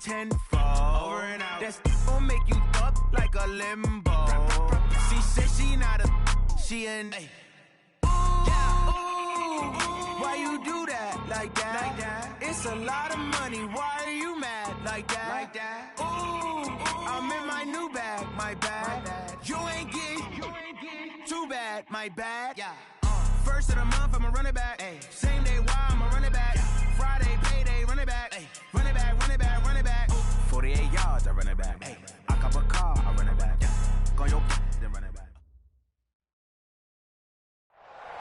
tenfold. Over and out. That's gon' make you up like a limbo. She said she not a, she an. Ooh, why you do that like that? It's a lot of money. Why are you mad like that? Ooh, I'm in my new bag, my bad. You ain't getting too bad, my bad. Yeah. First of the month, I'ma run it back. Ay. Same day, why I'ma run it back. Yeah. Friday, payday, run it back. Ay. Run it back, run it back, run it back. 48 yards, I run it back. Ay. I cop a car, I run it back. Yeah. Go your then run it back.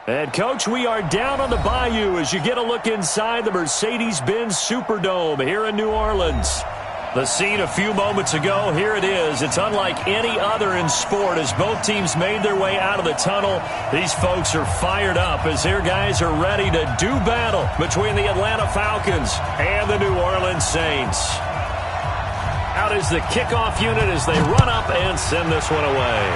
And, Coach, we are down on the bayou as you get a look inside the Mercedes-Benz Superdome here in New Orleans. The scene a few moments ago, here it is. It's unlike any other in sport as both teams made their way out of the tunnel. These folks are fired up as their guys are ready to do battle between the Atlanta Falcons and the New Orleans Saints. Out is the kickoff unit as they run up and send this one away.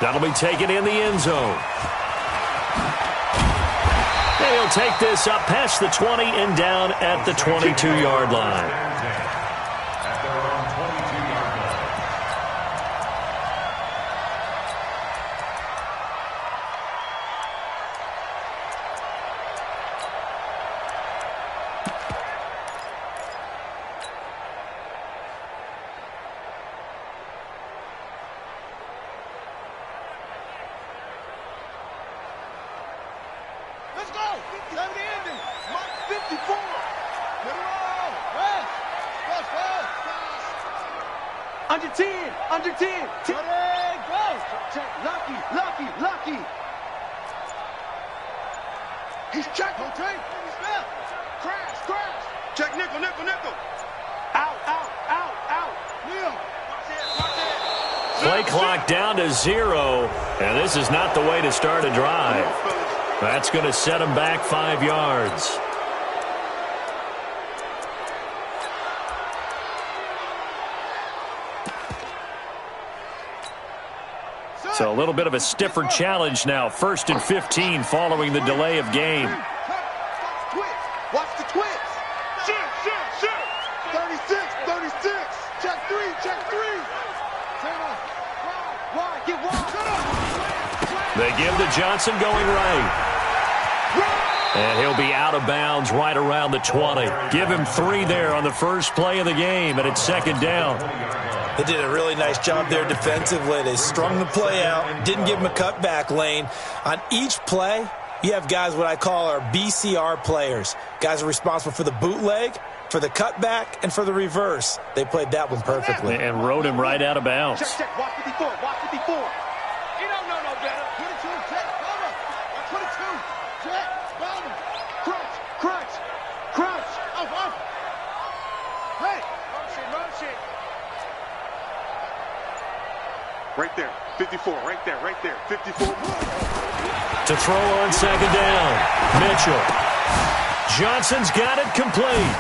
That'll be taken in the end zone. He'll take this up past the 20 and down at the 22-yard line. Under 10, under 10. Ready, go. Check, lucky. He's checking. Okay. Crash. Check, nickel. Out. Neil. Play clock down to 0, and this is not the way to start a drive. That's going to set him back 5 yards. So a little bit of a stiffer challenge now. 1st and 15 following the delay of game. Watch the twitch. Shoot. 36. Check three. Wide. Get wide. They give to Johnson going right. And he'll be out of bounds right around the 20. Give him 3 there on the first play of the game, and it's 2nd down. They did a really nice job there defensively. They strung the play out, didn't give him a cutback lane. On each play, you have guys what I call our BCR players. Guys are responsible for the bootleg, for the cutback, and for the reverse. They played that one perfectly. And rode him right out of bounds. Check. Watch 54. You don't know no better. 22, check, cover. 22, check, cover. Crunch. Up. Hey. Motion. Right there. 54, right there. 54. To throw on 2nd down. Mitchell. Johnson's got it complete.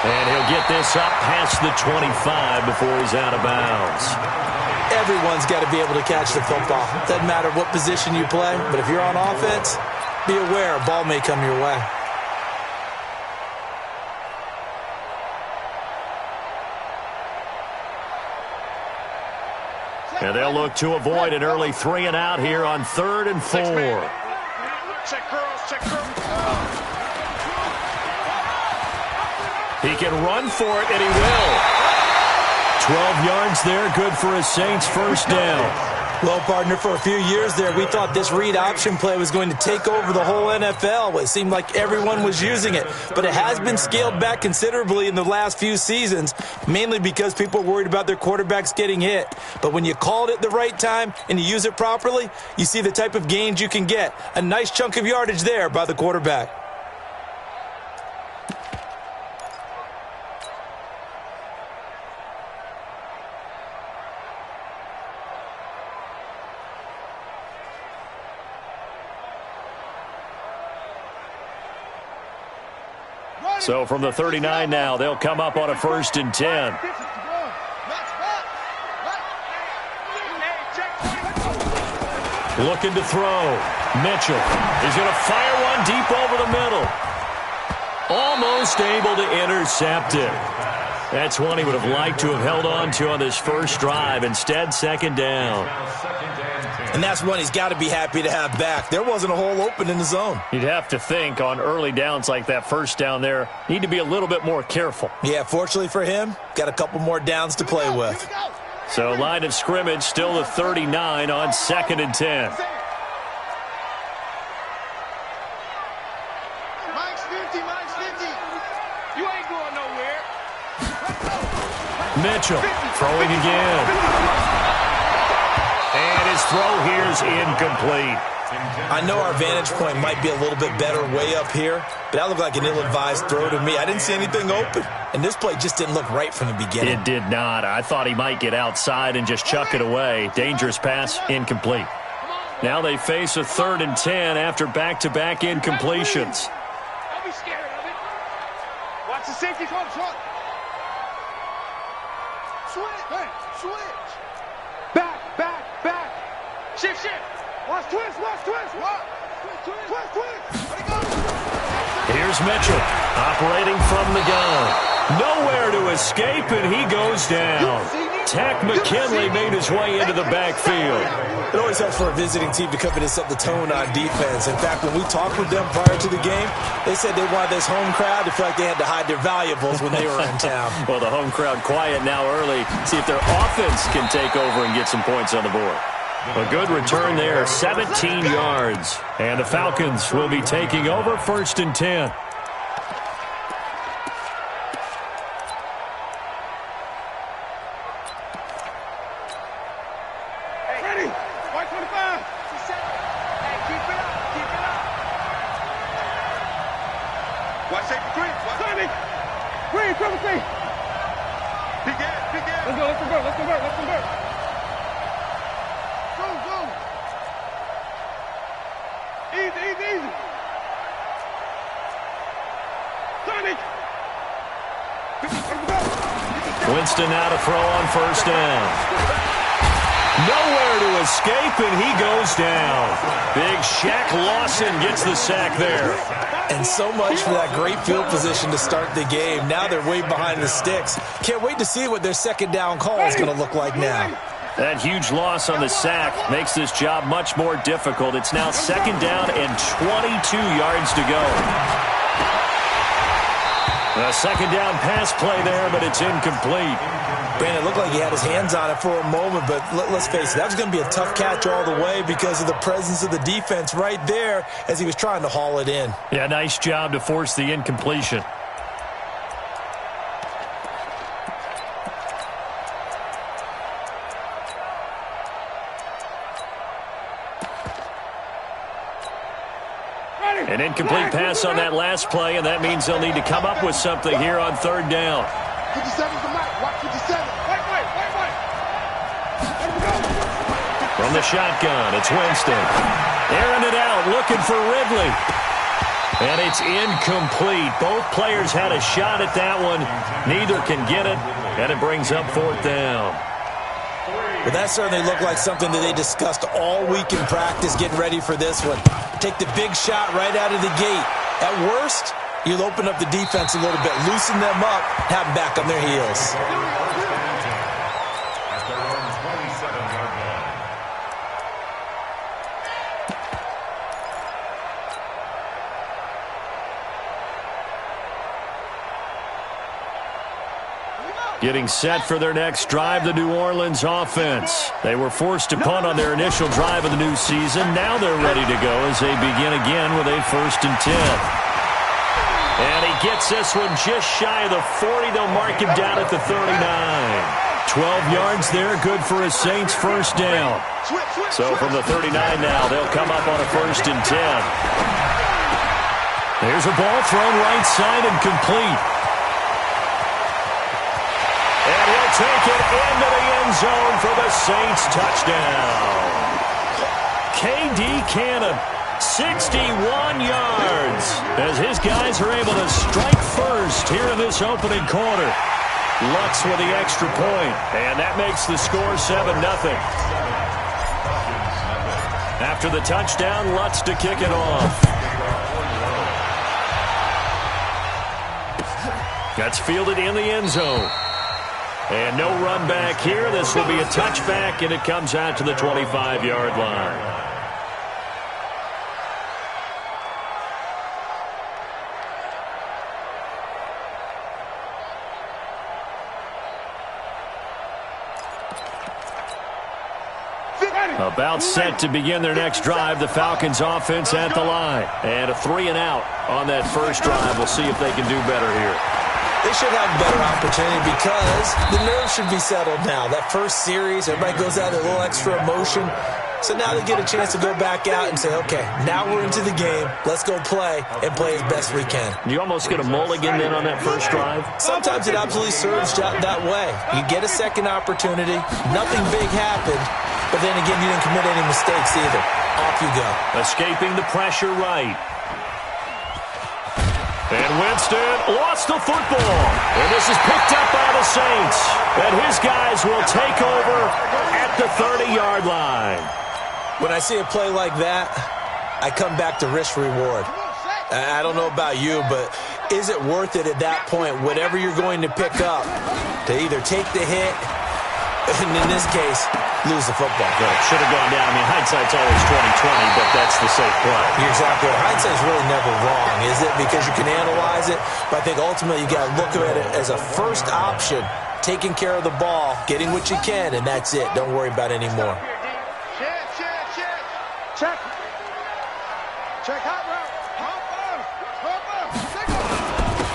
And he'll get this up past the 25 before he's out of bounds. Everyone's got to be able to catch the football. Doesn't matter what position you play, but if you're on offense, be aware a ball may come your way. And they'll look to avoid an early 3 and out here on 3rd and 4. Check girls. He can run for it, and he will. 12 yards there, good for a Saints first down. Well, partner, for a few years there, we thought this read option play was going to take over the whole NFL. It seemed like everyone was using it, but it has been scaled back considerably in the last few seasons, mainly because people are worried about their quarterbacks getting hit. But when you call it at the right time and you use it properly, you see the type of gains you can get. A nice chunk of yardage there by the quarterback. So from the 39 now, they'll come up on a 1st and 10. Looking to throw. Mitchell is going to fire one deep over the middle. almost able to intercept it. That's one he would have liked to have held on to on this first drive. Instead, second down. And that's one he's got to be happy to have back. There wasn't a hole open in the zone. You'd have to think on early downs like that first down there, need to be a little bit more careful. Yeah, fortunately for him, got a couple more downs to play with. So line of scrimmage still the 39 on 2nd and 10. Mike's 50, Mike's 50. You ain't going nowhere. Mitchell throwing again. And his throw here is incomplete. I know our vantage point might be a little bit better way up here, but that looked like an ill-advised throw to me. I didn't see anything open, and this play just didn't look right from the beginning. It did not. I thought he might get outside and just chuck it away. Dangerous pass, incomplete. Now they face a 3rd and 10 after back-to-back incompletions. Don't be scared of it. Watch the safety come short. Switch, hey, switch. Back. Shift. Watch twist. What? Twist. Let it go. Here's Mitchell, operating from the gun. Nowhere to escape, and he goes down. Tack McKinley made his way into the backfield. It always helps for a visiting team to come in and set the tone on defense. In fact, when we talked with them prior to the game, they said they wanted this home crowd to feel like they had to hide their valuables when they were in town. Well, the home crowd quiet now early. See if their offense can take over and get some points on the board. A good return there, 17 yards. And the Falcons will be taking over 1st and 10. Ready. 125. Hey, keep it up. Watch safety green. Tommy. Green, triple C. Big gas. Let's convert. Go. Easy. Tommy. Winston now to throw on 1st down. Nowhere to escape, and he goes down. Big Shaq Lawson gets the sack there. And so much for that great field position to start the game. Now they're way behind the sticks. Can't wait to see what their second down call is going to look like now. That huge loss on the sack makes this job much more difficult. It's now 2nd down and 22 yards to go. A 2nd down pass play there, but it's incomplete. Brandon, it looked like he had his hands on it for a moment, but let's face it, that was going to be a tough catch all the way because of the presence of the defense right there as he was trying to haul it in. Yeah, nice job to force the incompletion. An incomplete pass on that last play, and that means they'll need to come up with something here on 3rd down. 57's the mark. Watch 57. Wait. From the shotgun, it's Winston. Airing it out, looking for Ridley. And it's incomplete. Both players had a shot at that one. Neither can get it, and it brings up 4th down. Well, that certainly looked like something that they discussed all week in practice getting ready for this one. Take the big shot right out of the gate. At worst, you'll open up the defense a little bit, loosen them up, have them back on their heels. Getting set for their next drive, the New Orleans offense. They were forced to punt on their initial drive of the new season. Now they're ready to go as they begin again with a 1st and 10. And he gets this one just shy of the 40. They'll mark him down at the 39. 12 yards there, good for a Saints 1st down. So from the 39 now, they'll come up on a 1st and 10. There's a ball thrown right side and complete. And he'll take it into the end zone for the Saints touchdown. K.D. Cannon, 61 yards, as his guys are able to strike first here in this opening quarter. Lutz with the extra point, and that makes the score 7-0. After the touchdown, Lutz to kick it off. That's fielded in the end zone. And no run back here. This will be a touchback, and it comes out to the 25-yard line. About set to begin their next drive, the Falcons offense at the line. And a 3-and-out on that first drive. We'll see if they can do better here. They should have a better opportunity because the nerves should be settled now. That first series, everybody goes out with a little extra emotion. So now they get a chance to go back out and say, okay, now we're into the game. Let's go play and play as best we can. You almost get a mulligan then on that first drive? Sometimes it absolutely serves that way. You get a second opportunity. Nothing big happened. But then again, you didn't commit any mistakes either. Off you go. Escaping the pressure right. And Winston lost the football. And this is picked up by the Saints. And his guys will take over at the 30-yard line. When I see a play like that, I come back to risk-reward. I don't know about you, but is it worth it at that point, whatever you're going to pick up, to either take the hit, and in this case, lose the football? Well, it should have gone down. I mean, hindsight's always 20/20, but that's the safe play. You're exactly right. Hindsight's really never wrong, is it? Because you can analyze it, but I think ultimately you got to look at it as a first option, taking care of the ball, getting what you can, and that's it. Don't worry about it anymore. Check. Check hot route.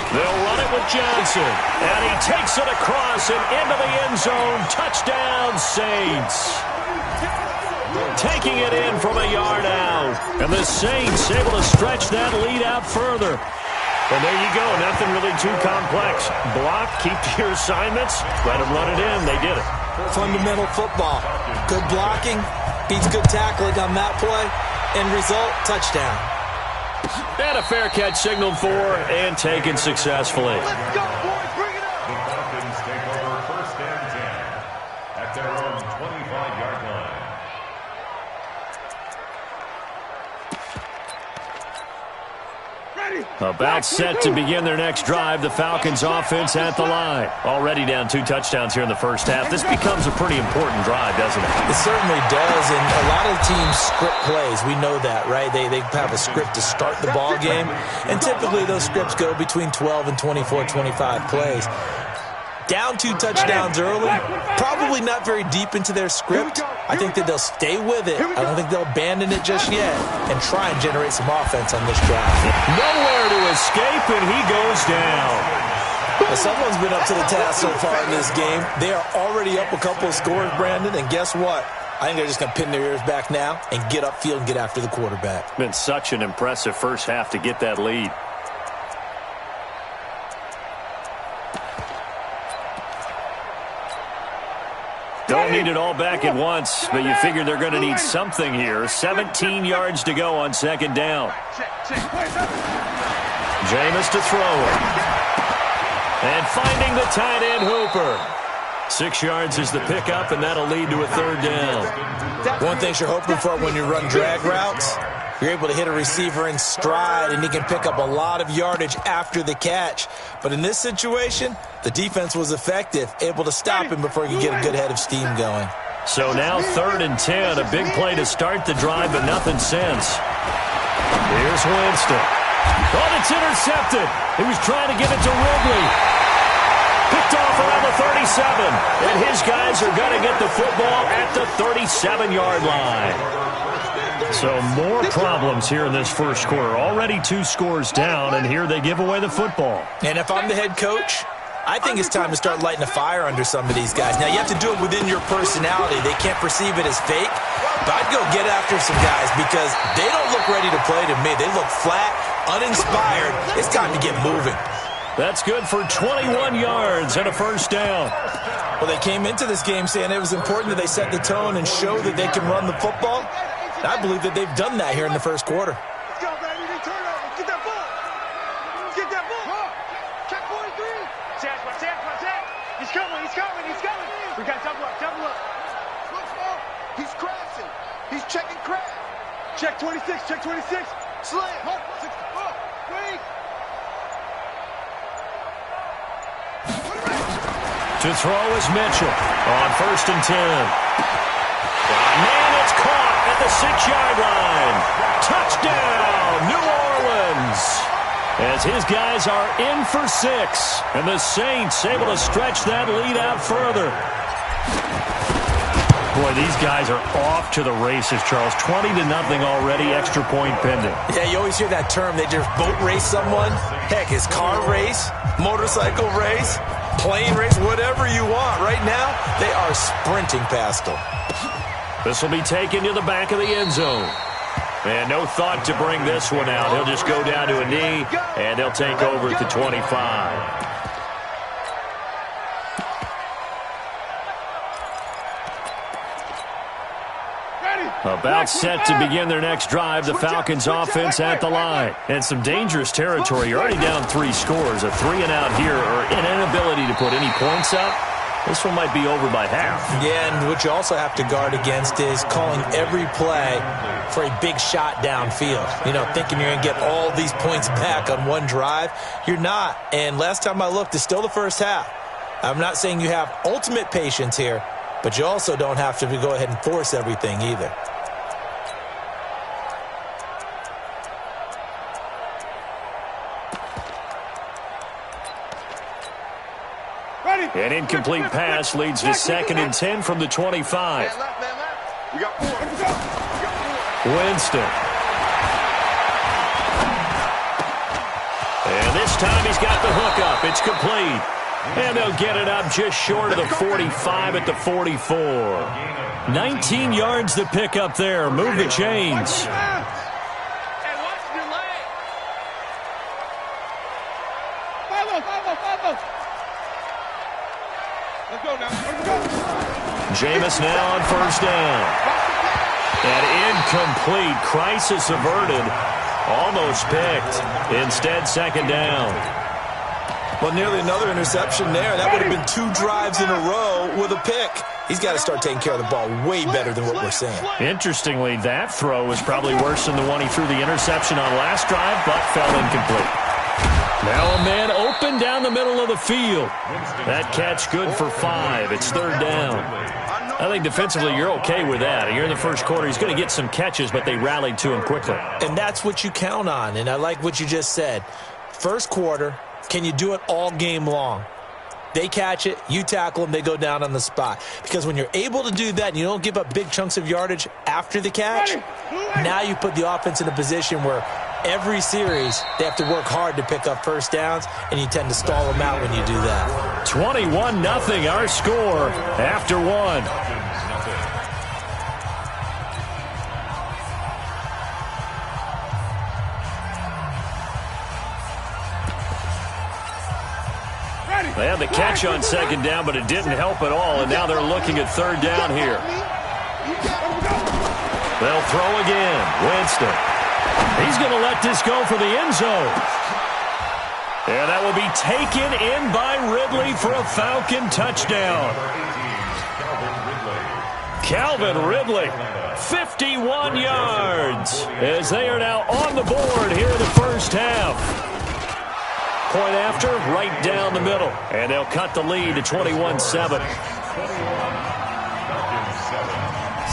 They'll run it with Johnson. And he takes it across and into the end zone. Touchdown, Saints. Taking it in from a yard out. And the Saints able to stretch that lead out further. And there you go. Nothing really too complex. Block, keep to your assignments, let them run it in. They did it. Fundamental football. Good blocking beats good tackling on that play. End result, touchdown. And a fair catch signaled for and taken successfully. Let's go, boys. Bring it up. The Falcons take over first and 10 at their own 25-yard line. About set to begin their next drive, the Falcons offense at the line. Already down 2 touchdowns here in the first half. This becomes a pretty important drive, doesn't it? It certainly does, and a lot of teams script plays. We know that, right? They have a script to start the ball game, and typically those scripts go between 12 and 24, 25 plays. Down 2 touchdowns early, probably not very deep into their script. I think that they'll stay with it. I don't think they'll abandon it just yet and try and generate some offense on this drive. Nowhere to escape, and he goes down. Well, someone's been up to the task so far in this game. They are already up a couple of scores, Brandon, and guess what? I think they're just going to pin their ears back now and get upfield and get after the quarterback. Been such an impressive first half to get that lead. Don't need it all back at once, but you figure they're going to need something here. 17 yards to go on second down. Jameis to throw it. And finding the tight end Hooper. 6 yards is the pickup, and that'll lead to a third down. One thing you're hoping for when you run drag routes, you're able to hit a receiver in stride, and he can pick up a lot of yardage after the catch. But in this situation, the defense was effective, able to stop him before he could get a good head of steam going. So now 3rd and 10, a big play to start the drive, but nothing since. Here's Winston. Oh, it's intercepted. He was trying to get it to Ridley. Picked off around the 37. And his guys are going to get the football at the 37-yard line. So more problems here in this first quarter. Already 2 scores down, and here they give away the football. And if I'm the head coach, I think it's time to start lighting a fire under some of these guys. Now, you have to do it within your personality. They can't perceive it as fake. But I'd go get after some guys because they don't look ready to play to me. They look flat, uninspired. It's time to get moving. That's good for 21 yards and a first down. Well, they came into this game saying it was important that they set the tone and show that they can run the football. I believe that they've done that here in the first quarter. Let's go, baby. Turn over. Get that ball. Get that ball. Check 43. Jack. He's coming. We got double up. Look, he's crashing. He's checking crash. Check 26. Slam. 64. Wait. To throw is Mitchell on 1st and 10. Man, it's caught at the 6-yard line. Touchdown, New Orleans. As his guys are in for 6. And the Saints able to stretch that lead out further. Boy, these guys are off to the races, Charles. 20-0 already, extra point pending. Yeah, you always hear that term. They just boat race someone. Heck, it's car race, motorcycle race, plane race, whatever you want. Right now, they are sprinting past them. This will be taken to the back of the end zone. And no thought to bring this one out. He'll just go down to a knee, and they'll take over at the 25. About set to begin their next drive, the Falcons offense at the line. And some dangerous territory. You're already down 3 scores. A 3-and-out here, or an inability to put any points up. This one might be over by half. Yeah, and what you also have to guard against is calling every play for a big shot downfield. You know, thinking you're going to get all these points back on one drive. You're not. And last time I looked, it's still the first half. I'm not saying you have ultimate patience here, but you also don't have to go ahead and force everything either. An incomplete pass leads to 2nd and 10 from the 25. Winston. And this time he's got the hook up. It's complete. And they'll get it up just short of the 45 at the 44. 19 yards to pick up there. Move the chains. Jameis now on 1st down. And incomplete. Crisis averted. Almost picked. Instead, 2nd down. Well, nearly another interception there. That would have been 2 drives in a row with a pick. He's got to start taking care of the ball way better than what we're seeing. Interestingly, that throw was probably worse than the one he threw the interception on last drive, but fell incomplete. Now a man open down the middle of the field. That catch good for 5. It's 3rd down. I think defensively you're okay with that. You're in the first quarter. He's going to get some catches, but they rallied to him quickly. And that's what you count on, and I like what you just said. First quarter, can you do it all game long? They catch it, you tackle them, they go down on the spot. Because when you're able to do that and you don't give up big chunks of yardage after the catch, now you put the offense in a position where every series they have to work hard to pick up first downs, and you tend to stall them out when you do that. 21-0 our score after 1. They had the catch on 2nd down, but it didn't help at all, and now they're looking at 3rd down here. They'll throw again. Winston. He's going to let this go for the end zone. And that will be taken in by Ridley for a Falcon touchdown. Calvin Ridley, 51 yards, as they are now on the board here in the first half. Point after, right down the middle. And they'll cut the lead to 21-7.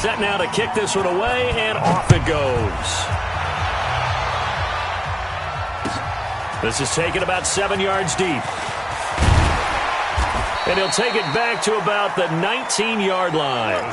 Set now to kick this one away, and off it goes. This is taken about 7 yards deep. And he'll take it back to about the 19-yard line.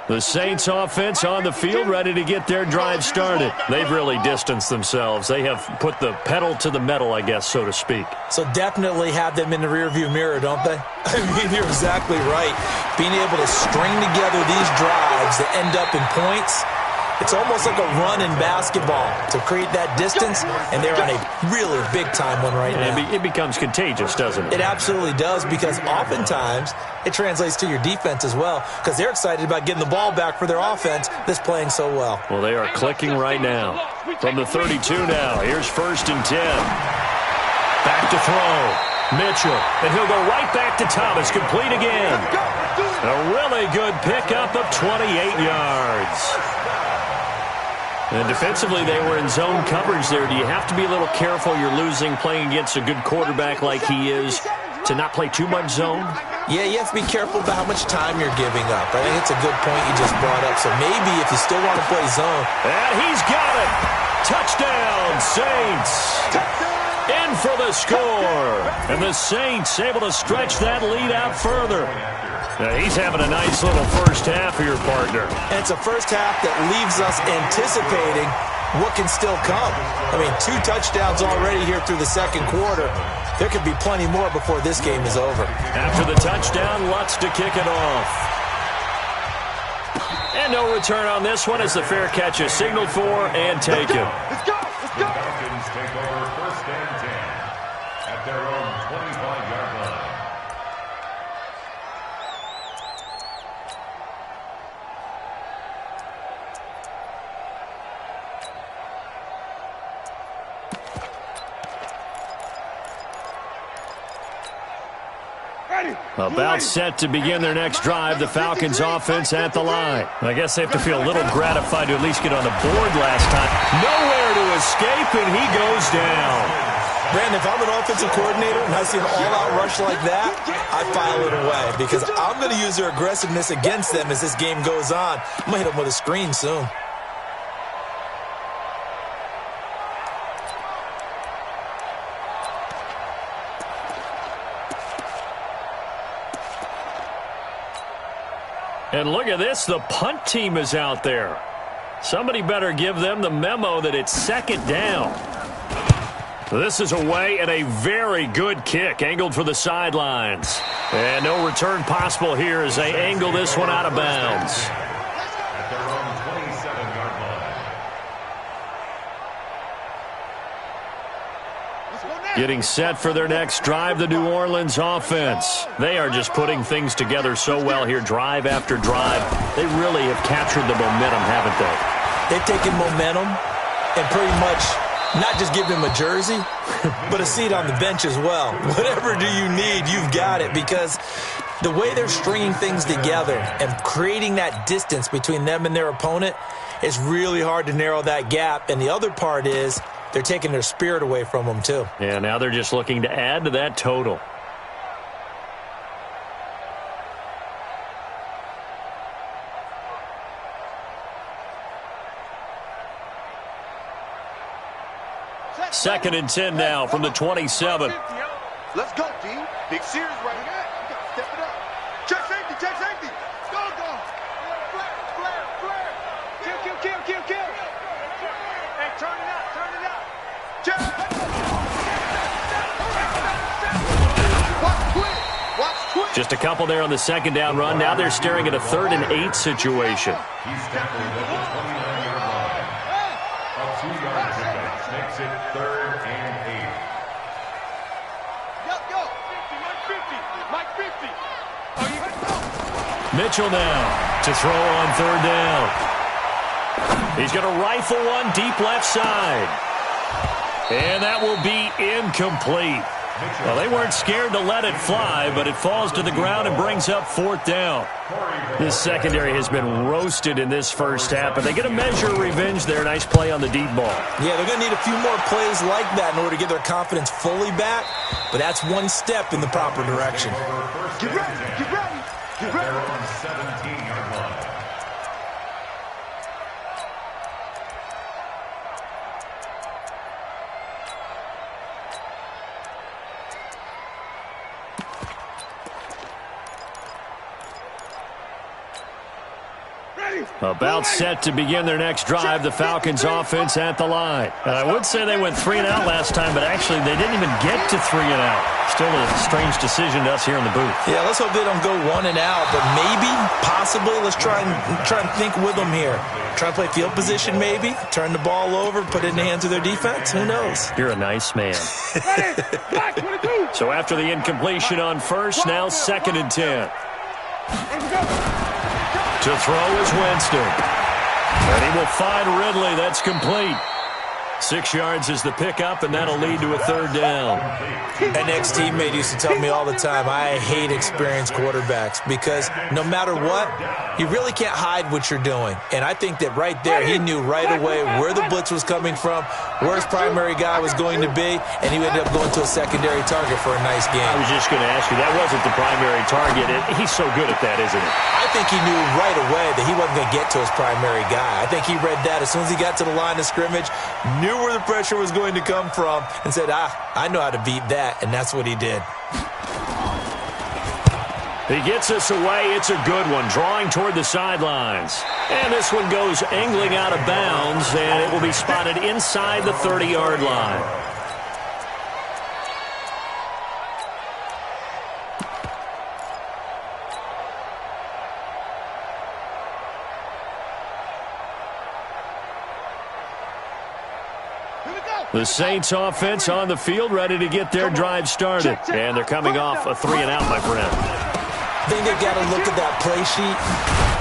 The Saints offense on the field, ready to get their drive started. They've really distanced themselves. They have put the pedal to the metal, I guess, so to speak. So definitely have them in the rearview mirror, don't they? I mean, you're exactly right. Being able to string together these drives that end up in points, it's almost like a run in basketball to create that distance, and they're on a really big-time one right now. It becomes contagious, doesn't it? It absolutely does, because oftentimes it translates to your defense as well, because they're excited about getting the ball back for their offense that's playing so well. Well, they are clicking right now. From the 32 now, here's 1st and 10. Back to throw. Mitchell, and he'll go right back to Thomas, complete again. A really good pickup of 28 yards. And defensively, they were in zone coverage there. Do you have to be a little careful? You're losing playing against a good quarterback like he is to not play too much zone? Yeah, you have to be careful about how much time you're giving up. I think it's a good point you just brought up. So maybe if you still want to play zone. And he's got it. Touchdown, Saints. In for the score. And the Saints able to stretch that lead out further. Now, he's having a nice little first half for your partner. And it's a first half that leaves us anticipating what can still come. I mean, 2 touchdowns already here through the second quarter. There could be plenty more before this game is over. After the touchdown, Lutz to kick it off. And no return on this one as the fair catch is signaled for and taken. Let's go! Let's go! The Falcons take over 1st and 10 at their own 25-yard line. About set to begin their next drive, the Falcons offense at the line. I guess they have to feel a little gratified to at least get on the board last time. Nowhere to escape, and he goes down. Brandon, if I'm an offensive coordinator and I see an all-out rush like that, I file it away because I'm going to use their aggressiveness against them as this game goes on. I'm going to hit them with a screen soon. And look at this, the punt team is out there. Somebody better give them the memo that it's 2nd down. This is away and a very good kick, angled for the sidelines. And no return possible here as they angle this one out of bounds. At their own 27-yard line. Getting set for their next drive, the New Orleans offense. They are just putting things together so well here, drive after drive. They really have captured the momentum, haven't they? They've taken momentum and pretty much not just give them a jersey, but a seat on the bench as well. Whatever do you need, you've got it, because the way they're stringing things together and creating that distance between them and their opponent is really hard to narrow that gap. And the other part is they're taking their spirit away from them, too. Yeah, now they're just looking to add to that total. Second and 10 now from the 27. Let's go, D. Big series right here. You got to step it up. Check safety, check safety. Go, go. Flare. Kill. Hey, turn it out. Check. Watch quick. Just a couple there on the 2nd down run. Now they're staring at a 3rd and 8 situation. He's tackled at the 29-yard line. A 2-yard pickup makes it 3rd and 8. Go. Mike 50. Oh, you go. Mitchell now to throw on 3rd down. He's going to rifle one deep left side. And that will be incomplete. Well, they weren't scared to let it fly, but it falls to the ground and brings up 4th down. This secondary has been roasted in this first half, but they get a measure of revenge there. Nice play on the deep ball. Yeah, they're going to need a few more plays like that in order to get their confidence fully back, but that's one step in the proper direction. Get ready. They're on 17-yard line. About set to begin their next drive, the Falcons offense at the line. And I would say they went 3 and out last time, but actually they didn't even get to 3 and out. Still a strange decision to us here in the booth. Yeah, let's hope they don't go 1 and out, but maybe, possibly, let's try and think with them here. Try and play field position maybe, turn the ball over, put it in the hands of their defense. Who knows? You're a nice man. So after the incompletion on 1st, now 2nd and 10. To throw is Winston. And he will find Ridley. That's complete. 6 yards is the pickup, and that'll lead to a third down. An ex-teammate used to tell me all the time, I hate experienced quarterbacks because no matter what, you really can't hide what you're doing. And I think that right there, he knew right away where the blitz was coming from, where his primary guy was going to be, and he ended up going to a secondary target for a nice game. I was just going to ask you, that wasn't the primary target. He's so good at that, isn't he? I think he knew right away that he wasn't going to get to his primary guy. I think he read that as soon as he got to the line of scrimmage, knew where the pressure was going to come from, and said, I know how to beat that, and that's what he did. He gets us away. It's a good one, drawing toward the sidelines. And this one goes angling out of bounds, and it will be spotted inside the 30-yard line. The Saints offense on the field, ready to get their drive started. And they're coming off a 3-and-out, my friend. I think they've got to look at that play sheet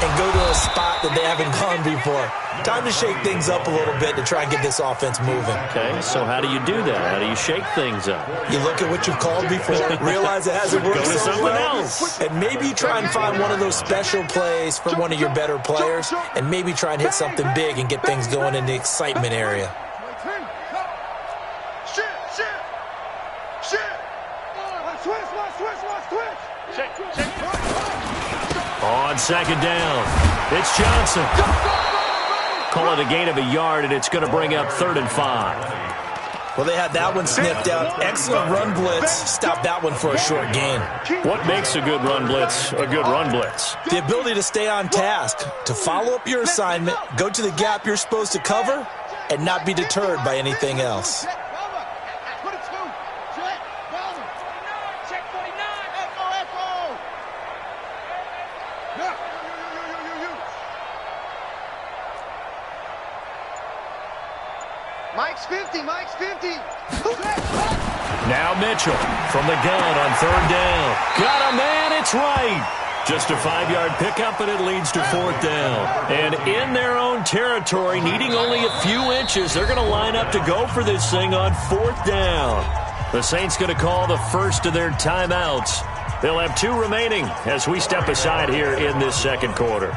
and go to a spot that they haven't gone before. Time to shake things up a little bit to try and get this offense moving. Okay, so how do you do that? How do you shake things up? You look at what you've called before, realize it hasn't worked so well, and maybe you try and find one of those special plays for one of your better players, and maybe try and hit something big and get things going in the excitement area. On second down, it's Johnson. Call it a gain of a yard, and it's going to bring up 3rd and 5. Well, they had that one sniffed out. Excellent run blitz. Stopped that one for a short gain. What makes a good run blitz a good run blitz? The ability to stay on task, to follow up your assignment, go to the gap you're supposed to cover, and not be deterred by anything else. Mike's 50, Mike's 50. Now Mitchell from the gun on 3rd down. Got a man, it's right. Just a 5-yard pickup, and it leads to 4th down. And in their own territory, needing only a few inches, they're going to line up to go for this thing on 4th down. The Saints going to call the first of their timeouts. They'll have 2 remaining as we step aside here in this second quarter.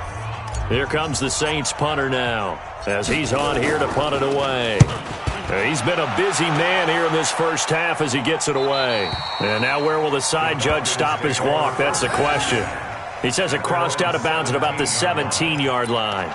Here comes the Saints punter now, as he's on here to punt it away. He's been a busy man here in this first half as he gets it away. And now where will the side judge stop his walk? That's the question. He says it crossed out of bounds at about the 17-yard line.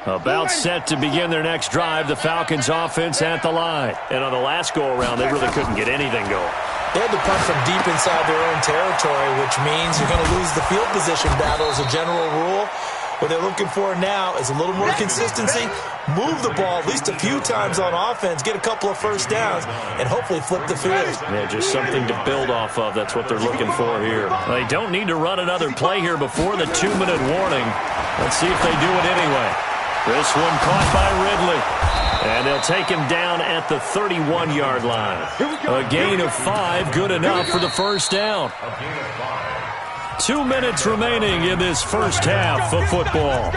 About set to begin their next drive, the Falcons offense at the line. And on the last go-around, they really couldn't get anything going. They had to punt from deep inside their own territory, which means you're going to lose the field position battle as a general rule. What they're looking for now is a little more consistency, move the ball at least a few times on offense, get a couple of first downs, and hopefully flip the field. Yeah, just something to build off of. That's what they're looking for here. They don't need to run another play here before the 2-minute warning. Let's see if they do it anyway. This one caught by Ridley. And they'll take him down at the 31-yard line. A gain of 5, good enough for the first down. 2 minutes remaining in this first half of football.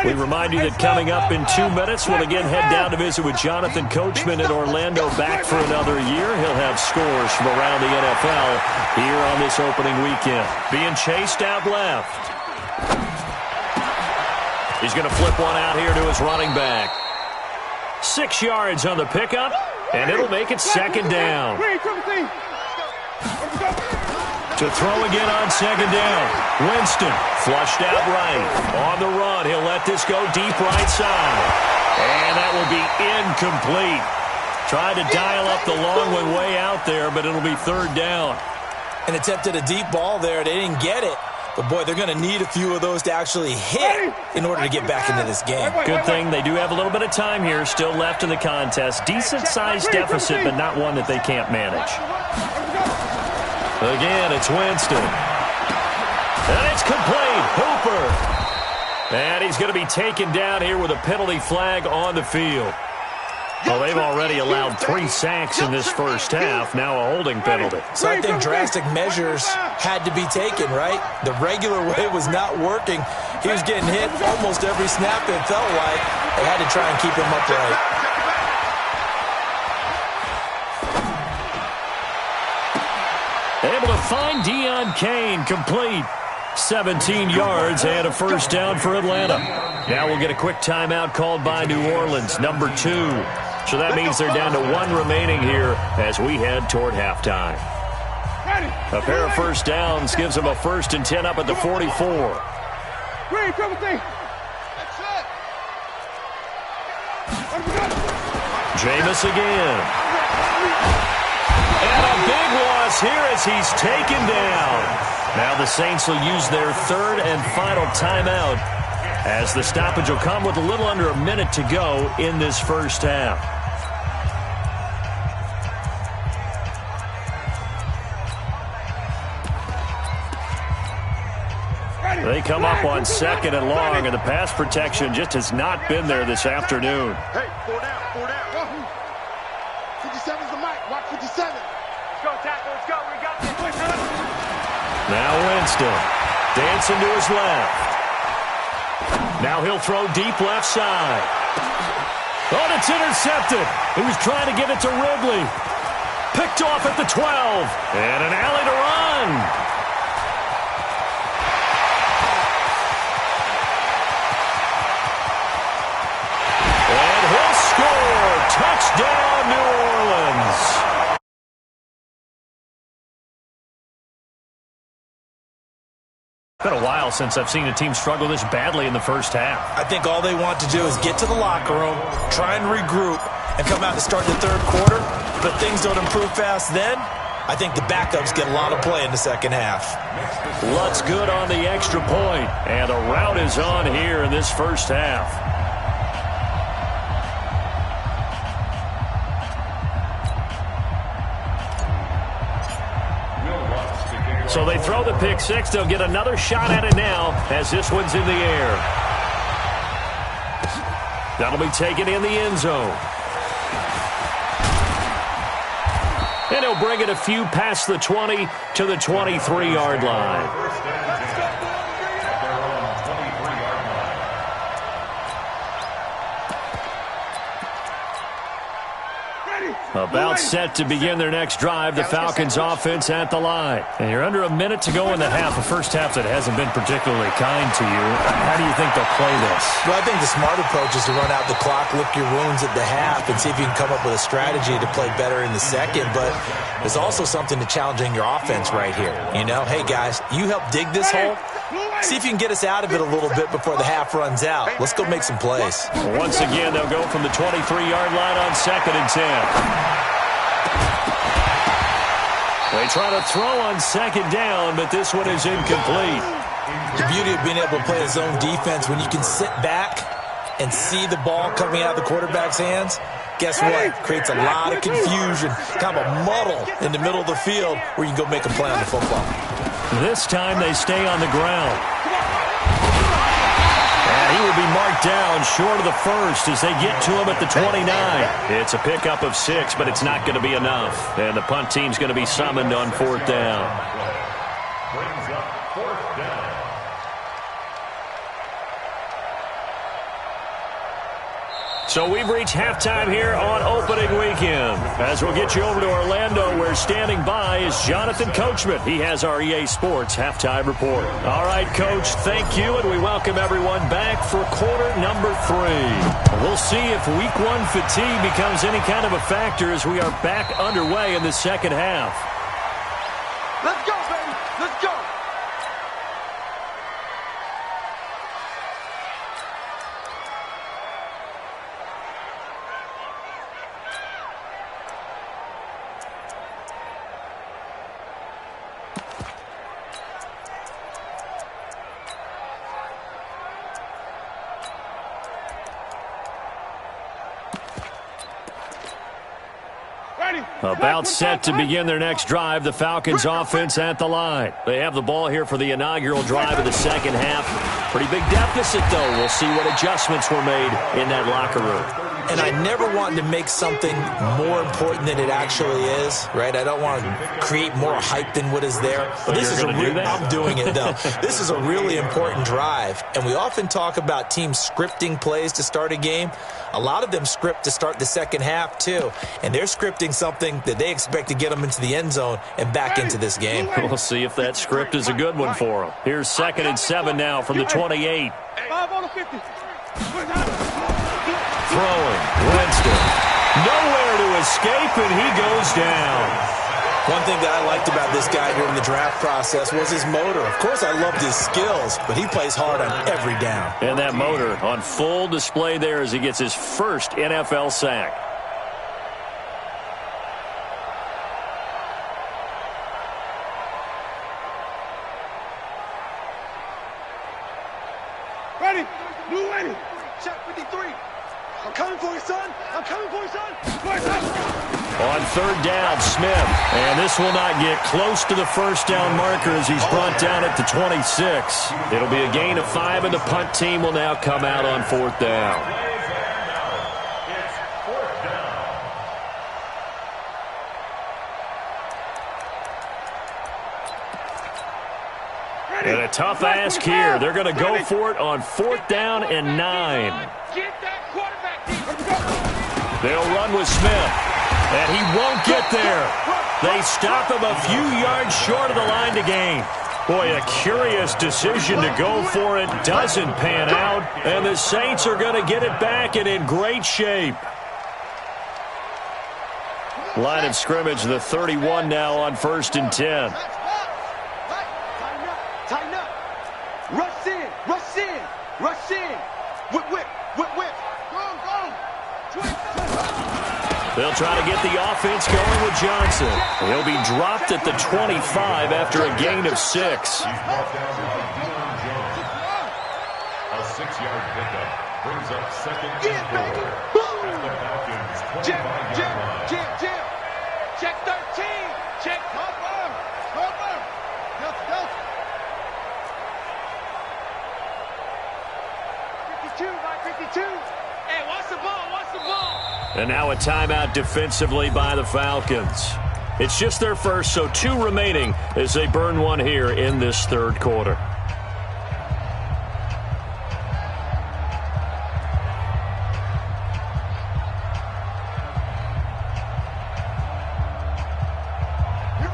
We remind you that coming up in 2 minutes, we'll again head down to visit with Jonathan Coachman in Orlando, back for another year. He'll have scores from around the NFL here on this opening weekend. Being chased out left. He's going to flip one out here to his running back. 6 yards on the pickup, and it'll make it second down. To throw again on second down. Winston flushed out right. On the run, he'll let this go deep right side. And that will be incomplete. Tried to dial up the long one way out there, but it'll be 3rd down. And attempted a deep ball there. They didn't get it. But, boy, they're going to need a few of those to actually hit in order to get back into this game. Good thing they do have a little bit of time here still left in the contest. Decent-sized deficit, but not one that they can't manage. Again, it's Winston. And it's complete. Hooper. And he's going to be taken down here with a penalty flag on the field. Well, they've already allowed 3 sacks in this first half. Now a holding penalty. So I think drastic measures had to be taken, right? The regular way was not working. He was getting hit almost every snap, it felt like. They had to try and keep him upright. Able to find Deon Cain, complete. 17 yards and a first down for Atlanta. Now we'll get a quick timeout called by New Orleans, number 2. So that means they're down to 1 remaining here as we head toward halftime. A pair of first downs gives them a 1st and 10 up at the 44. Jameis again. And a big loss here as he's taken down. Now the Saints will use their 3rd and final timeout as the stoppage will come with a little under a minute to go in this first half. They come up on 2nd and long, and the pass protection just has not been there this afternoon. Hey, 4 down. 57's the mic. Watch 57. Let's go, tackle. Let's go. We got this. Now Winston dancing to his left. Now he'll throw deep left side. Oh, and it's intercepted. He was trying to get it to Ridley. Picked off at the 12. And an alley to run. And he'll score. Touchdown, New Orleans. It's been a while since I've seen a team struggle this badly in the first half. I think all they want to do is get to the locker room, try and regroup, and come out and start the 3rd quarter. But things don't improve fast then. I think the backups get a lot of play in the second half. Lutt's good on the extra point, and a rout is on here in this first half. So they throw the pick 6. They'll get another shot at it now as this one's in the air. That'll be taken in the end zone. And he'll bring it a few past the 20 to the 23-yard line. About set to begin their next drive, the Falcons offense at the line. And you're under a minute to go in the half, a first half that hasn't been particularly kind to you. How do you think they'll play this? Well, I think the smart approach is to run out the clock, lick your wounds at the half, and see if you can come up with a strategy to play better in the second. But there's also something to challenging your offense right here. You know, hey, guys, you help dig this hole. See if you can get us out of it a little bit before the half runs out. Let's go make some plays. Once again, they'll go from the 23-yard line on 2nd and 10. They try to throw on 2nd down, but this one is incomplete. The beauty of being able to play a zone defense, when you can sit back and see the ball coming out of the quarterback's hands, guess what? Creates a lot of confusion, kind of a muddle in the middle of the field where you can go make a play on the football. This time they stay on the ground. And he will be marked down short of the 1st as they get to him at the 29. It's a pickup of 6, but it's not going to be enough. And the punt team's going to be summoned on 4th down. Brings up 4th down. So we've reached halftime here on opening weekend. As we'll get you over to Orlando, where standing by is Jonathan Coachman. He has our EA Sports halftime report. All right, Coach, thank you, and we welcome everyone back for quarter number 3. We'll see if week 1 fatigue becomes any kind of a factor as we are back underway in the second half. Let's go, baby. Let's go. About set to begin their next drive, the Falcons offense at the line. They have the ball here for the inaugural drive of the second half. Pretty big deficit, though. We'll see what adjustments were made in that locker room. And I never wanted to make something more important than it actually is, right? I don't want to create more hype than what is there. But this is I'm doing it, though. This is a really important drive. And we often talk about teams scripting plays to start a game. A lot of them script to start the second half, too. And they're scripting something that they expect to get them into the end zone and back into this game. We'll see if that script is a good one for them. Here's 2nd and 7 now from the 28. 5 on the 50. Throwing. Winston. Nowhere to escape, and he goes down. One thing that I liked about this guy during the draft process was his motor. Of course, I loved his skills, but he plays hard on every down. And that motor on full display there as he gets his first NFL sack. Ready. Blue ready. Check 53. I'm coming for you, son. I'm coming for you, son. On 3rd down, Smith. And this will not get close to the first down marker as he's brought down at the 26. It'll be a gain of 5, and the punt team will now come out on 4th down. And a tough ask here. They're going to go for it on 4th down and 9. Get that quarterback. They'll run with Smith. And he won't get there. They stop him a few yards short of the line to gain. Boy, a curious decision to go for it. Doesn't pan out. And the Saints are going to get it back and in great shape. Line of scrimmage, the 31 now on 1st and 10. Tighten up. Rush in. Rush in. Rush in. Whip, whip. Whip, whip. Go. They'll try to get the offense going with Johnson. He'll be dropped at the 25 after a gain of 6. He's brought down by Deion Jones. A 6-yard pickup brings up 2nd and 4. At the Falcons' 25-yard line. Jim. Check 13. Check. Cover. Go. 52. Hey, watch the ball. And now a timeout defensively by the Falcons. It's just their first, so 2 remaining as they burn one here in this 3rd quarter.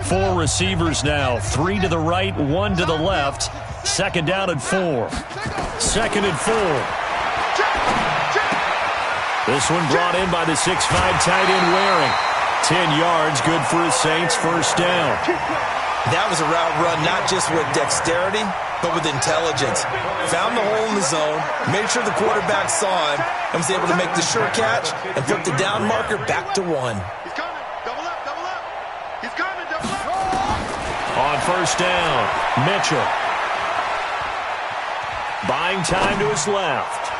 Four receivers now, 3 to the right, 1 to the left. 2nd down and 4. 2nd and 4. This one brought in by the 6'5" tight end Waring. 10 yards, good for his Saints' first down. That was a route run not just with dexterity, but with intelligence. Found the hole in the zone, made sure the quarterback saw him, and was able to make the sure catch and put the down marker back to 1. He's coming. Double up. He's coming. Double up. On 1st down, Mitchell. Buying time to his left.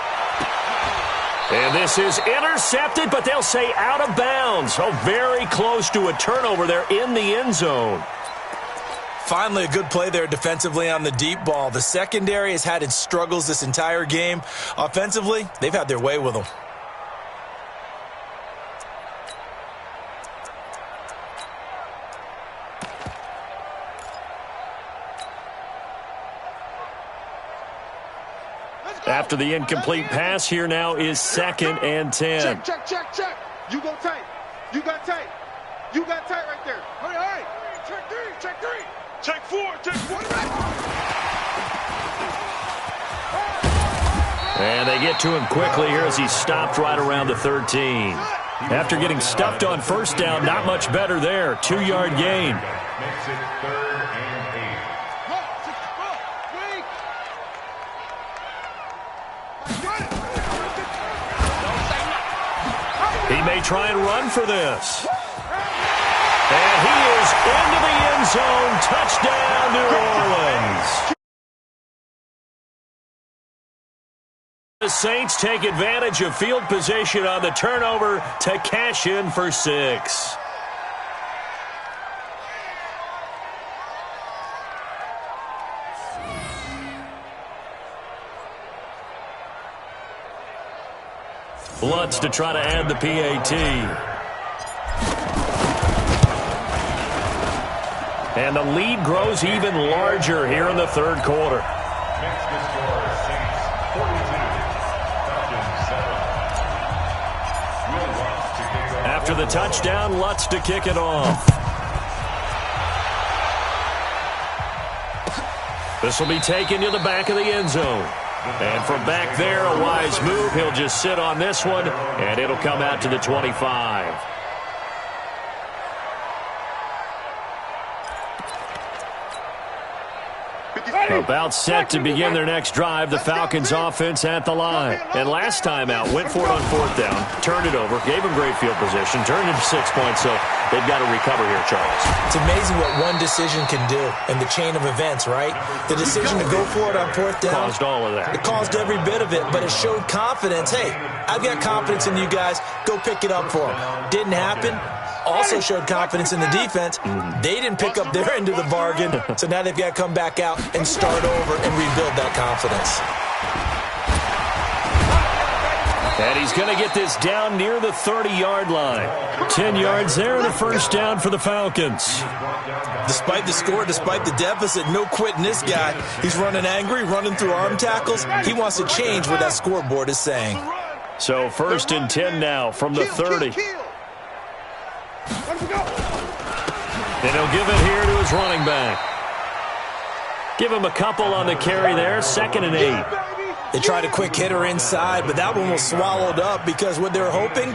And this is intercepted, but they'll say out of bounds. Oh, very close to a turnover there in the end zone. Finally, a good play there defensively on the deep ball. The secondary has had its struggles this entire game. Offensively, they've had their way with them. After the incomplete pass, here now is 2nd and 10. Check. You go tight. You got tight right there. All right. Check 3. Check 4. And they get to him quickly here as he stopped right around the 13. After getting stuffed on 1st down, not much better there. 2-yard gain. Makes it 3rd and 8. He may try and run for this. And he is into the end zone. Touchdown, New Orleans. The Saints take advantage of field position on the turnover to cash in for 6. Lutz to try to add the PAT. And the lead grows even larger here in the third quarter. Makes the score Saints 42, Falcons 7. Will Lutz to kick off. After the touchdown, Lutz to kick it off. This will be taken to the back of the end zone. And from back there, a wise move. He'll just sit on this one, and it'll come out to the 25. About set to begin their next drive. The Falcons offense at the line. And last time out, went for it on fourth down, turned it over, gave them great field position, turned it to 6 points, so they've got to recover here, Charles. It's amazing what one decision can do in the chain of events, right? The decision to go for it on fourth down. Caused all of that. It caused every bit of it, but it showed confidence. Hey, I've got confidence in you guys. Go pick it up for them. Didn't happen. Also showed confidence in the defense. They didn't pick up their end of the bargain, so now they've got to come back out and start over and rebuild that confidence. And he's going to get this down near the 30-yard line. 10 yards there and a first down for the Falcons. Despite the score, despite the deficit, no quitting this guy. He's running angry, running through arm tackles. He wants to change what that scoreboard is saying. So 1st and 10 now from the 30. And he'll give it here to his running back. Give him a couple on the carry there. 2nd and 8. They tried a quick hitter inside, but that one was swallowed up because what they're hoping,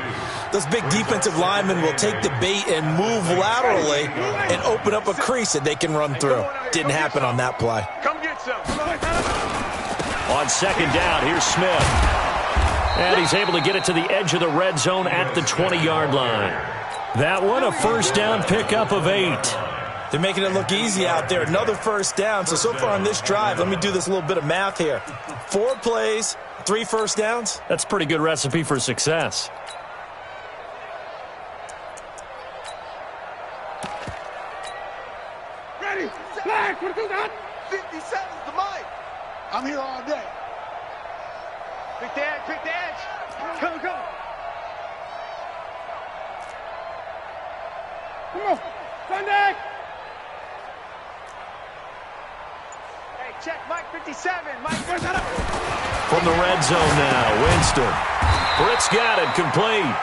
those big defensive linemen will take the bait and move laterally and open up a crease that they can run through. Didn't happen on that play. Come get some. On 2nd down, here's Smith. And he's able to get it to the edge of the red zone at the 20-yard line. That one, a first down pickup of 8. They're making it look easy out there. Another first down. So far on this drive, let me do this little bit of math here. 4 plays, 3 first downs. That's a pretty good recipe for success. Ready? Flag. What is that? 50 seconds to Mike. I'm here all day. Quick the edge. Quick the edge. Come. Come on. Sunday. Hey, check Mike 57. Mike, where's that up? From the red zone now, Winston. Britt's got it, complete.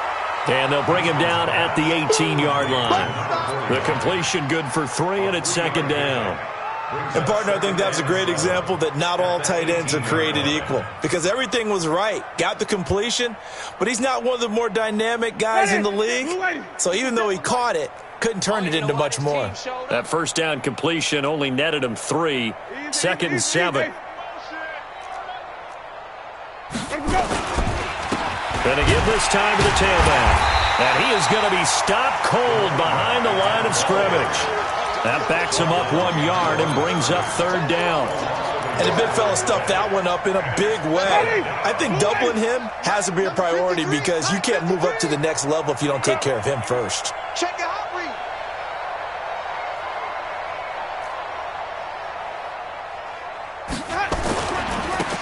And they'll bring him down at the 18-yard line. The completion good for 3, and it's 2nd down. And, partner, I think that was a great example that not all tight ends are created equal because everything was right. Got the completion, but he's not one of the more dynamic guys in the league. So even though he caught it, couldn't turn it into much more. That first down completion only netted him 3. 2nd and 7. Going to give this time to the tailback. And he is going to be stopped cold behind the line of scrimmage. That backs him up 1 yard and brings up 3rd down. And the big fella stuffed that one up in a big way. I think doubling him has to be a priority because you can't move up to the next level if you don't take care of him first. Check it out, Reed.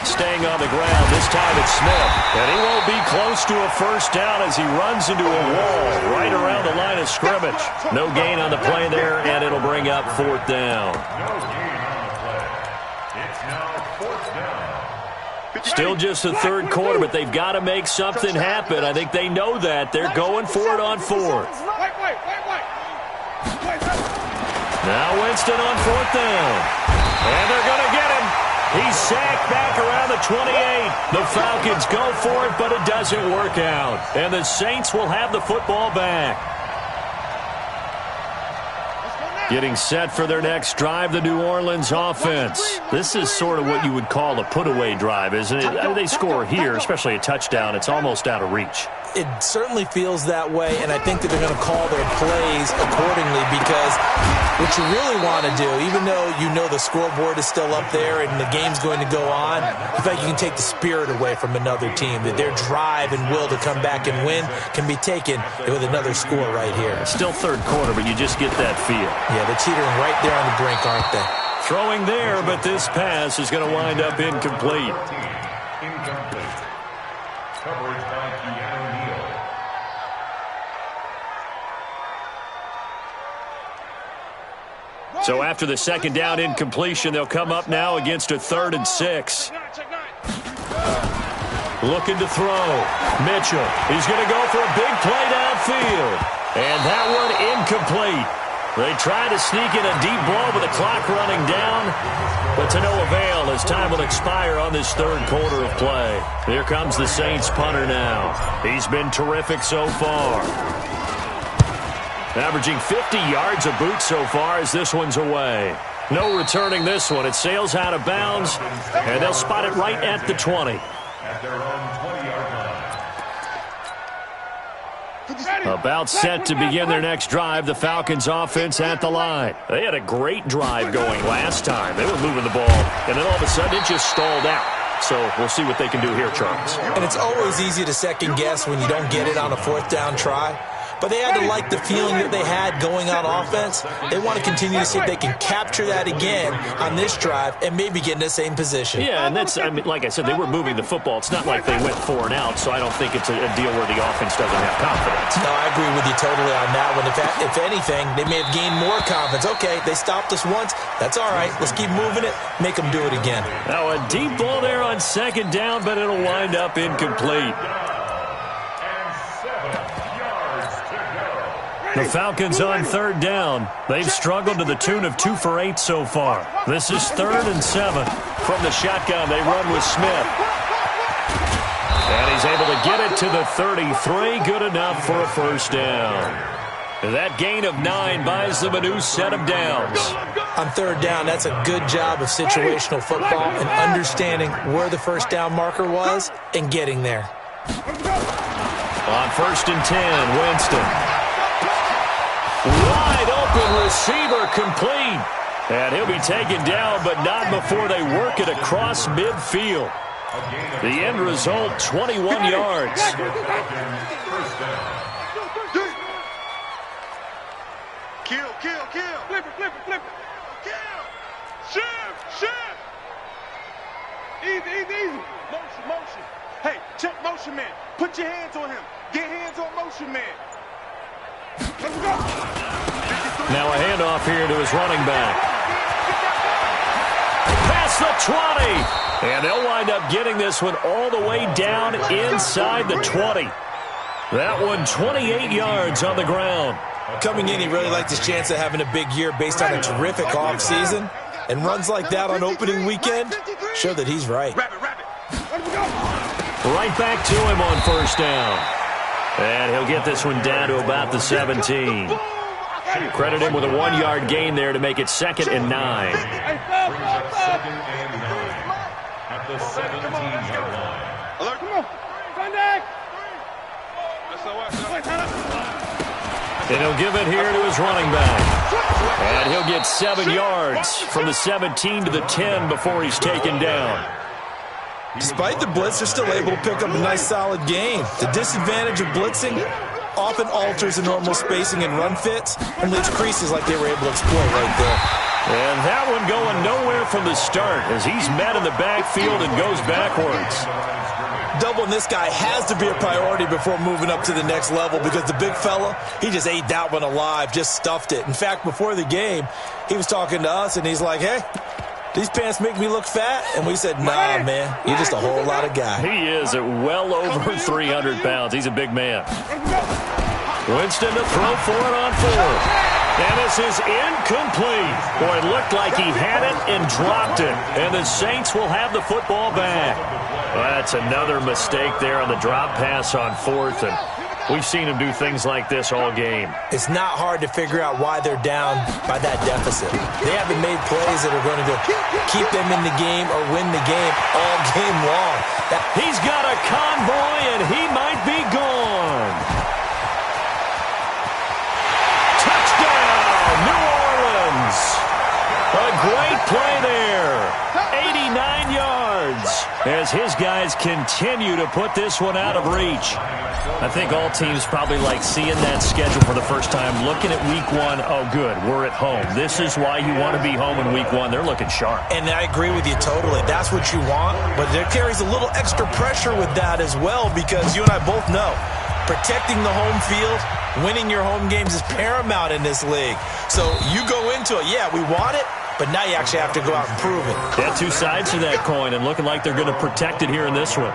Staying on the ground, this time it's Smith. And he won't be close to a first down as he runs into a wall right around the line of scrimmage. No gain on the play there, and it'll bring up 4th down. No gain on the play. It's now 4th down. Still just the 3rd quarter, but they've got to make something happen. I think they know that. They're going for it on 4th. Wait. Now Winston on 4th down. And they're going to get him. He's sacked back around the 28. The Falcons go for it, but it doesn't work out. And the Saints will have the football back. Getting set for their next drive, the New Orleans offense. This is sort of what you would call a put-away drive, isn't it? I mean, they score here, especially a touchdown. It's almost out of reach. It certainly feels that way, and I think that they're going to call their plays accordingly because what you really want to do, even though you know the scoreboard is still up there and the game's going to go on, in fact, you can take the spirit away from another team, that their drive and will to come back and win can be taken with another score right here. Still 3rd quarter, but you just get that feel. Yeah, they're teetering right there on the brink, aren't they? Throwing there, but this pass is going to wind up incomplete. Coverage by Keanu Neal. So after the second down incompletion, they'll come up now against a 3rd and 6. Looking to throw. Mitchell. He's going to go for a big play downfield. And that one incomplete. They try to sneak in a deep blow with the clock running down, but to no avail as time will expire on this 3rd quarter of play. Here comes the Saints punter now. He's been terrific so far. Averaging 50 yards a boot so far as this one's away. No returning this one. It sails out of bounds, and they'll spot it right at the 20. At their own 20-yard line. About set to begin their next drive, the Falcons offense at the line. They had a great drive going last time. They were moving the ball, and then all of a sudden it just stalled out. So we'll see what they can do here, Charles. And it's always easy to second guess when you don't get it on a 4th down try. But they had to like the feeling that they had going on offense. They want to continue to see if they can capture that again on this drive and maybe get in the same position. Yeah, and that's, I mean, like I said, they were moving the football. It's not like they went 4 and out, so I don't think it's a deal where the offense doesn't have confidence. No, I agree with you totally on that one. If anything, they may have gained more confidence. Okay, they stopped us once. That's all right. Let's keep moving it. Make them do it again. Now a deep ball there on 2nd down, but it'll wind up incomplete. The Falcons on 3rd down. They've struggled to the tune of 2 for 8 so far. This is 3rd and 7. From the shotgun, they run with Smith. And he's able to get it to the 33. Good enough for a 1st down. That gain of 9 buys them a new set of downs. On 3rd down, that's a good job of situational football and understanding where the 1st down marker was and getting there. On 1st and 10, Winston. Wide open receiver complete. And he'll be taken down, but not before they work it across midfield. The end result, 21 yards. Kill. Flip it. Kill. Shift. Easy. Motion. Hey, check motion man. Put your hands on him. Get hands on motion man. Let's go. Now a handoff here to his running back. Past the 20. And they'll wind up getting this one all the way down inside the 20. That one 28 yards on the ground. Coming in, he really liked his chance of having a big year based on a terrific offseason. And runs like that on opening weekend show that he's right. Right back to him on 1st down. And he'll get this one down to about the 17. Credit him with a 1-yard gain there to make it 2nd and 9. Brings up 2nd and 9 at the 17-yard line. Alert, come on. Contact. And he'll give it here to his running back. And he'll get 7 yards from the 17 to the 10 before he's taken down. Despite the blitz, they're still able to pick up a nice, solid gain. The disadvantage of blitzing often alters the normal spacing and run fits and leaves creases like they were able to exploit right there. And that one going nowhere from the start as he's met in the backfield and goes backwards. Doubling this guy has to be a priority before moving up to the next level because the big fella, he just ate that one alive, just stuffed it. In fact, before the game, he was talking to us, and he's like, hey, these pants make me look fat? And we said, nah, man, you're just a whole lot of guy. He is at well over 300 pounds. He's a big man. Winston to throw for it on 4th. And this is incomplete. Boy, it looked like he had it and dropped it. And the Saints will have the football back. Well, that's another mistake there on the drop pass on 4th. And we've seen him do things like this all game. It's not hard to figure out why they're down by that deficit. They haven't made plays that are going to keep them in the game or win the game all game long. He's got a convoy, and he might be gone. Touchdown, New Orleans. A great play there. 89 yards. as his guys continue to put this one out of reach. I think all teams probably like seeing that schedule for the first time, looking at week one. Oh, good, we're at home. This is why you want to be home in week one. They're looking sharp. And I agree with you totally. That's what you want, but there carries a little extra pressure with that as well, because you and I both know protecting the home field, winning your home games is paramount in this league. So you go into it, yeah, we want it, but now you actually have to go out and prove it. Yeah, two sides to that coin, and looking like they're going to protect it here in this one.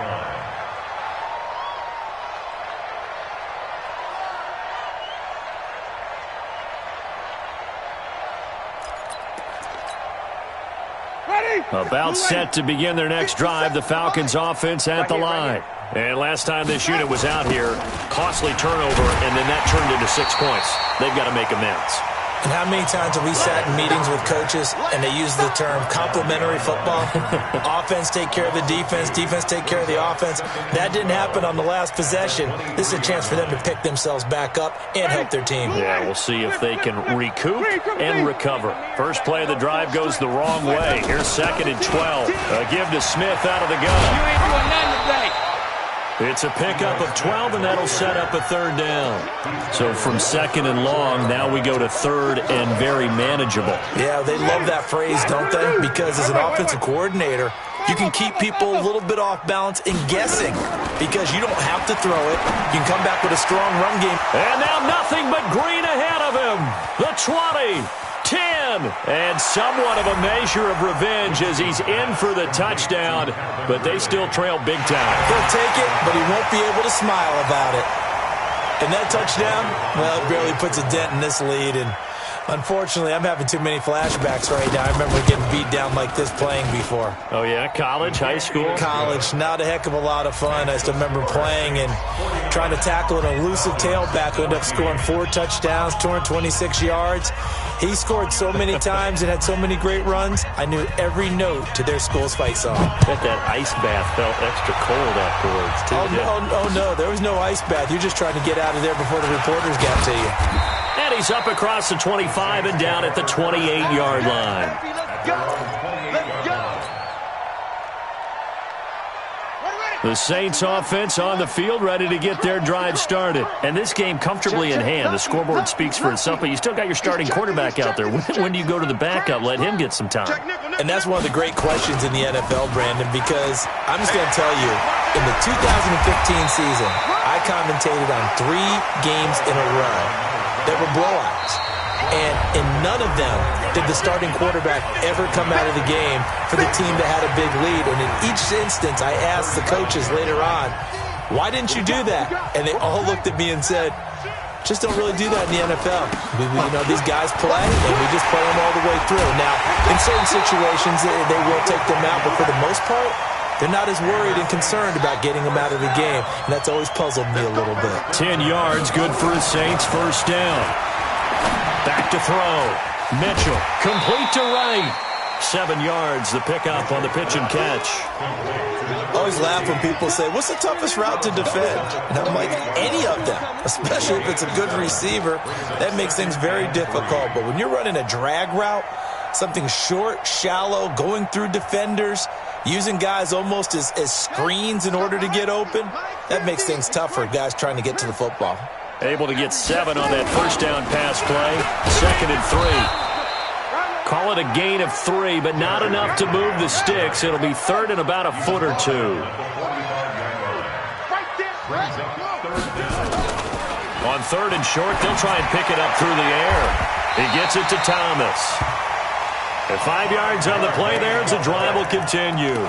About set to begin their next drive, the Falcons offense at the line. And last time this unit was out here, costly turnover, and then that turned into 6 points. They've got to make amends. And how many times have we sat in meetings with coaches and they use the term complementary football? Offense take care of the defense, defense take care of the offense. That didn't happen on the last possession. This is a chance for them to pick themselves back up and help their team. Yeah, we'll see if they can recoup and recover. First play of the drive goes the wrong way. Here's 2nd and 12. A give to Smith out of the gun. You ain't doing nothing today. It's a pickup of 12, and that'll set up a 3rd down. So from 2nd and long, now we go to 3rd and very manageable. Yeah, they love that phrase, don't they? Because as an offensive coordinator, you can keep people a little bit off balance and guessing because you don't have to throw it. You can come back with a strong run game. And now nothing but green ahead of him. The 20. 10, and somewhat of a measure of revenge as he's in for the touchdown, but they still trail big time. He'll take it, but he won't be able to smile about it. And that touchdown, well, it barely puts a dent in this lead, and unfortunately, I'm having too many flashbacks right now. I remember getting beat down like this playing before. Oh, yeah? College, high school? College. Not a heck of a lot of fun. I still remember playing and trying to tackle an elusive tailback who ended up scoring 4 touchdowns, 226 yards. He scored so many times and had so many great runs, I knew every note to their school's fight song. Bet that ice bath felt extra cold afterwards, too. Oh, no, there was no ice bath. You're just trying to get out of there before the reporters got to you. And he's up across the 25 and down at the 28-yard line. Let's go. Let's go. The Saints offense on the field, ready to get their drive started. And this game comfortably in hand. The scoreboard speaks for itself, but you still got your starting quarterback out there. When do you go to the backup? Let him get some time. And that's one of the great questions in the NFL, Brandon, because I'm just going to tell you, in the 2015 season, I commentated on 3 games in a row that were blowouts. And in none of them did the starting quarterback ever come out of the game for the team that had a big lead. And in each instance, I asked the coaches later on, why didn't you do that? And they all looked at me and said, just don't really do that in the NFL. These guys play, and we just play them all the way through. Now, in certain situations, they will take them out, but for the most part, they're not as worried and concerned about getting them out of the game. And that's always puzzled me a little bit. 10 yards, good for the Saints, first down. Back to throw. Mitchell, complete to right. 7 yards, the pickup on the pitch and catch. I always laugh when people say, what's the toughest route to defend? And I'm like, any of them, especially if it's a good receiver. That makes things very difficult. But when you're running a drag route, something short, shallow, going through defenders, using guys almost as screens in order to get open, that makes things tough for guys trying to get to the football. Able to get 7 on that first down pass play. 2nd and 3. Call it a gain of 3, but not enough to move the sticks. It'll be 3rd and about a foot or 2. On 3rd and short, they'll try and pick it up through the air. He gets it to Thomas. At 5 yards on the play there, the drive will continue.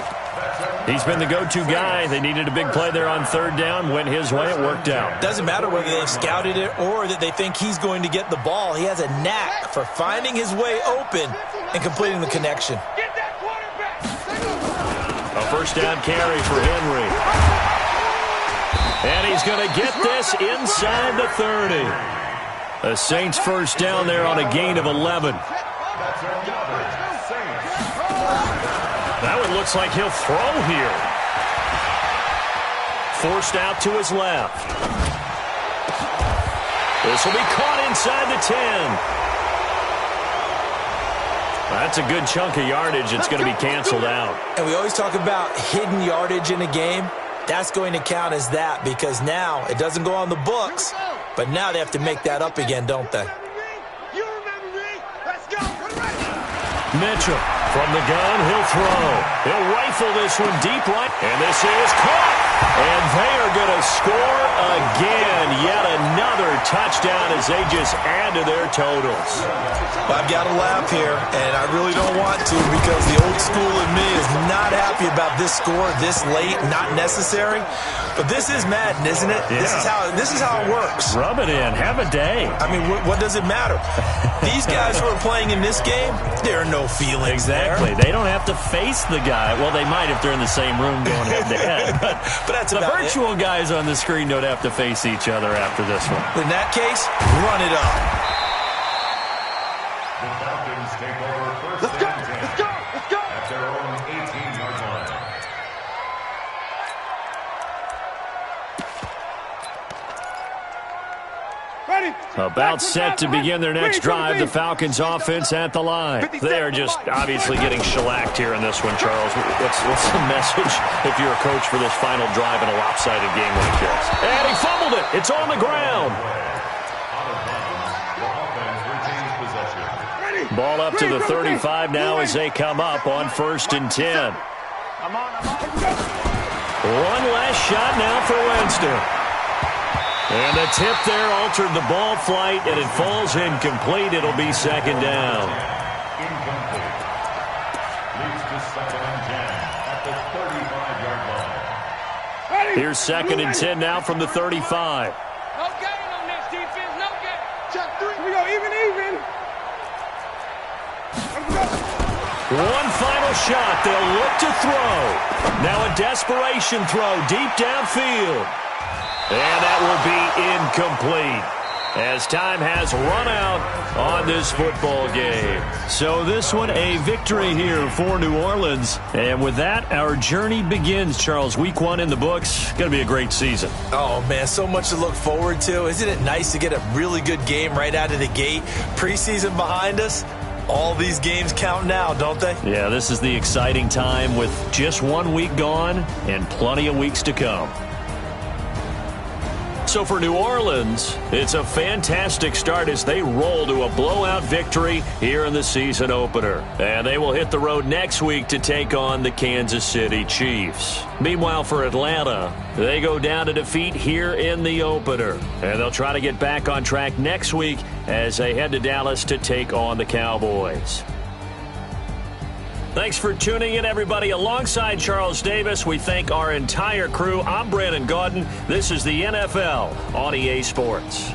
He's been the go-to guy. They needed a big play there on 3rd down. Went his way. It worked out. Doesn't matter whether they've scouted it or that they think he's going to get the ball. He has a knack for finding his way open and completing the connection. Get that quarterback. A first down carry for Henry. And he's going to get this inside the 30. The Saints first down there on a gain of 11. That one looks like he'll throw here. Forced out to his left. This will be caught inside the 10. That's a good chunk of yardage. It's going to be canceled out. And we always talk about hidden yardage in a game. That's going to count as that because now it doesn't go on the books, but now they have to make that up again, don't they? You remember me? Let's go. Mitchell from the gun. He'll throw. He'll rifle this one deep right. And this is caught. And they are going to score again. Yet another touchdown as they just add to their totals. Well, I've got to laugh here, and I really don't want to because the old school in me is not happy about this score this late, not necessary. But this is Madden, isn't it? Yeah. This is how it works. Rub it in. Have a day. I mean, what does it matter? These guys who are playing in this game, there are no feelings Exactly. there. They don't have to face the guy. Well, they might if they're in the same room going head-to-head. But that's the about virtual guys on the screen don't have to face each other after this one. In that case, run it up. The Falcons take over first Let's go. and 10 Let's go. Let's go. at their own 18-yard line. Ready. About set to begin their next drive, the Falcons offense at the line. They are just obviously getting shellacked here in this one, Charles. What's the message if you're a coach for this final drive in a lopsided game like this? And he fumbled it. It's on the ground. The offense retains possession. Ball up to the 35 now as they come up on 1st and 10. I'm on. One last shot now for Winston. And the tip there altered the ball flight, and it falls incomplete. It'll be 2nd down. Incomplete. Leads to 2nd and 10 at the 35-yard line. Ready. Here's 2nd and 10 now from the 35. No gain on this defense. No gain. Check 3. Here we go. Even. Let's go. One final shot. They'll look to throw. Now a desperation throw deep downfield. And that will be incomplete as time has run out on this football game. So this one a victory here for New Orleans. And with that, our journey begins, Charles. Week 1 in the books. Going to be a great season. Oh, man, so much to look forward to. Isn't it nice to get a really good game right out of the gate? Preseason behind us. All these games count now, don't they? Yeah, this is the exciting time with just 1 week gone and plenty of weeks to come. So for New Orleans, it's a fantastic start as they roll to a blowout victory here in the season opener. And they will hit the road next week to take on the Kansas City Chiefs. Meanwhile, for Atlanta, they go down to defeat here in the opener. And they'll try to get back on track next week as they head to Dallas to take on the Cowboys. Thanks for tuning in, everybody. Alongside Charles Davis, we thank our entire crew. I'm Brandon Gaudin. This is the NFL on EA Sports.